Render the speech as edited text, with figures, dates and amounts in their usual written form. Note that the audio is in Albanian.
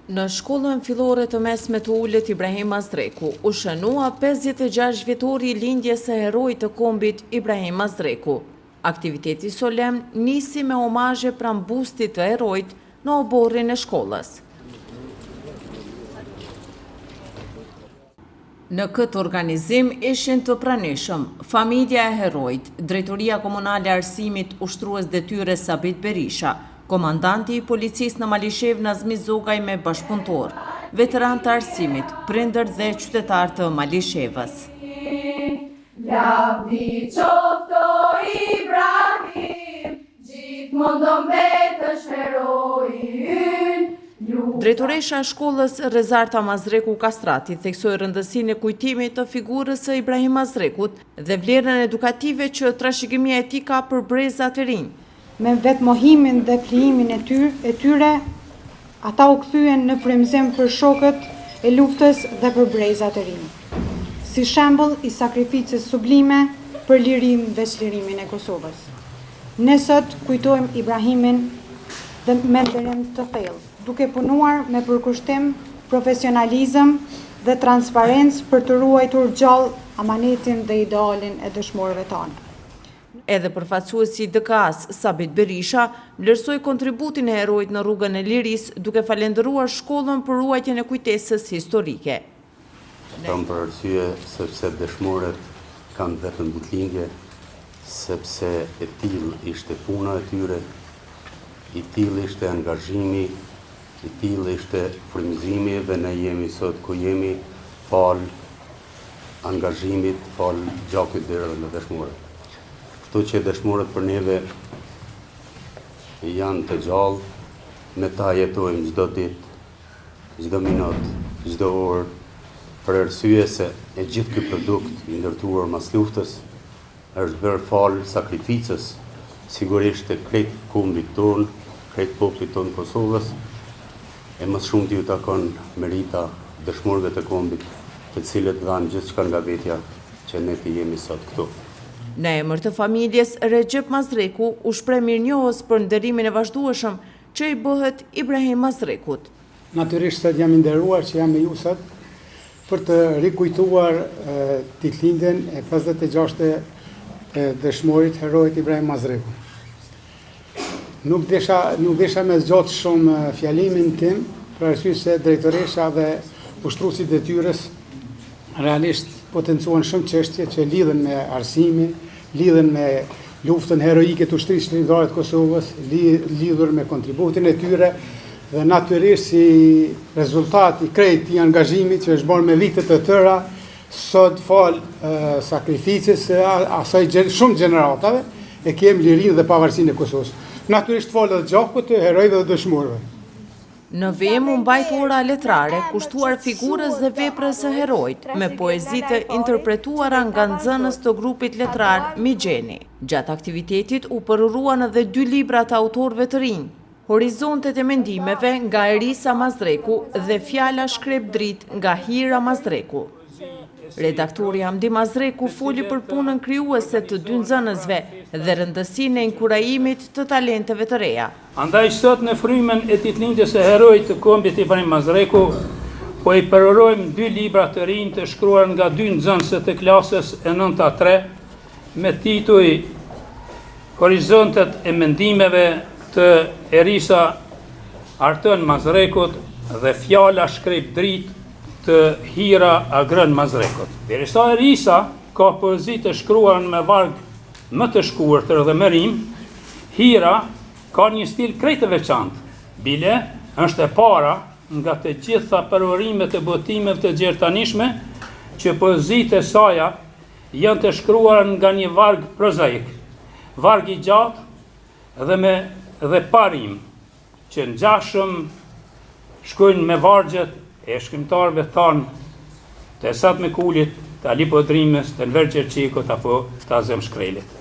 Në shkollën fillore të mesme të ullet Ibrahim Mazdreku, u shënua 56 vjetori i lindjes së heroit të kombit Ibrahim Mazdreku. Aktiviteti solemn nisi me omazhe pranë bustit të heroit në oborrin e shkollës. Në këtë organizim ishin të pranishëm familja e heroit, Drejtoria Komunale e Arsimit ushtrues detyre Sabit Berisha, komandanti i policisë në Malishev Nazmi Zogaj me bashkëpunëtor, veteran të arsimit, prindër dhe qytetar të Malishevës. Lavdi qofto Ibrahim, gjithmonë do mbetësh heroi ynë. Drejtoresha e shkollës Rezarta Mazdreku Kastrati theksoi rëndësinë e kujtimit të figurës së Ibrahim Mazdrekut dhe vlerën edukative që trashëgimia e tij ka për brezat e rinj. Me vetë mohimin dhe krijimin e tyre, ata u kthyen në frymëzim për shokët e luftës dhe për brezat e rinj, si shembull i sakrificës sublime për lirinë dhe çlirimin e Kosovës. Ne sot kujtojmë Ibrahimin dhe me nderim të thellë, duke punuar me përkushtim, profesionalizëm dhe transparencë për të ruajtur gjallë amanetin dhe idealin e dëshmorëve tanë. Edhe përfaqësuesi i DKA-s Sabit Berisha vlerësoi kontributin e heroit në rrugën e lirisë duke falendëruar shkollën për ruajtjen e kujtesës historike. Kam për arsye sepse dëshmorët kanë vetëm ditëlindje, sepse e tillë ishte puna e tyre, i tillë ishte angazhimi, i tillë ishte frymëzimi dhe ne jemi sot ku jemi fal angazhimit, fal gjakut deri në dëshmorët. Kështu që dëshmorët për neve janë të gjallë, me ta jetojmë çdo ditë, çdo minutë, çdo orë, për arsye se e gjithë ky produkt i ndërtuar mas luftës është bërë fal sakrificës, sigurisht të krejt kombit tonë, krejt popullit tonë Kosovës, e më shumë t'ju takon merita dëshmorëve të kombit, të cilët dhanë gjithçka nga vetja që ne të jemi sot këtu. Në emër të familjes, Recep Mazdreku u shpreh mirënjohës për nderimin e vazhdueshëm që i bëhet Ibrahim Mazdrekut. Natyrisht sot jam i nderuar që jam me ju sot për të rikujtuar ditëlindjen e 56 dëshmorit heroit Ibrahim Mazdreku. Nuk desha me zgjat shumë fjalimin tim, për arsye se drejtoresha dhe ushtruesi i detyrës realisht potencuan shumë çështje që lidhen me arsimin, lidhen me luftën heroike të ushtrisë lindore të Kosovës, lidhur me kontributin e tyre dhe natyrisht si rezultat i krejt i angazhimit që është bërë me vite të tëra, sot fal sakrificës asaj shumë gjeneratave e kemi lirinë dhe pavarësinë e Kosovës. Natyrisht fal edhe gjakut të herojve dhe dëshmorëve. Në vem u mbajt ora letrare kushtuar figurës dhe veprës së heroit, me poezi të interpretuara nga nxënës të grupit letrar Migjeni. Gjatë aktivitetit u përruan edhe 2 libra të autorëve të rinj, Horizontet e mendimeve nga Erisa Mazdreku dhe Fjala shkrep dritë nga Hira Mazdreku. Redaktori Hamdi Mazdreku foli për punën krijuese të 2 nxënësve dhe rëndësinë e inkurajimit të talenteve të reja. Andaj sot në frymën e ditëlindjes së heroit të kombit Ibrahim Mazdreku, po i përorojmë 2 libra të rinj të shkruar nga 2 nxënëse të klasës e 9-3 me titull Horizontet e mendimeve të Erisa Artën Mazdrekut dhe Fjala shkrep dritë të Hira Agrën Mazdrekut. Derisa Erisa ka poezi të shkruar me varg më të shkurtër dhe me rim, Hira ka një stil krejt të veçantë. Bile është e para nga të gjitha përvorimet e botimeve të gjertanishme që poezitë e saj janë të shkruar nga një varg prozaik, varg i gjatë dhe pa rim, që ngjashëm shkojnë me vargjet e shkrimtarëve tanë të Esat Mekulit, të Ali Podrimës, të Enver Qerçikut apo të Azem Shkrelit.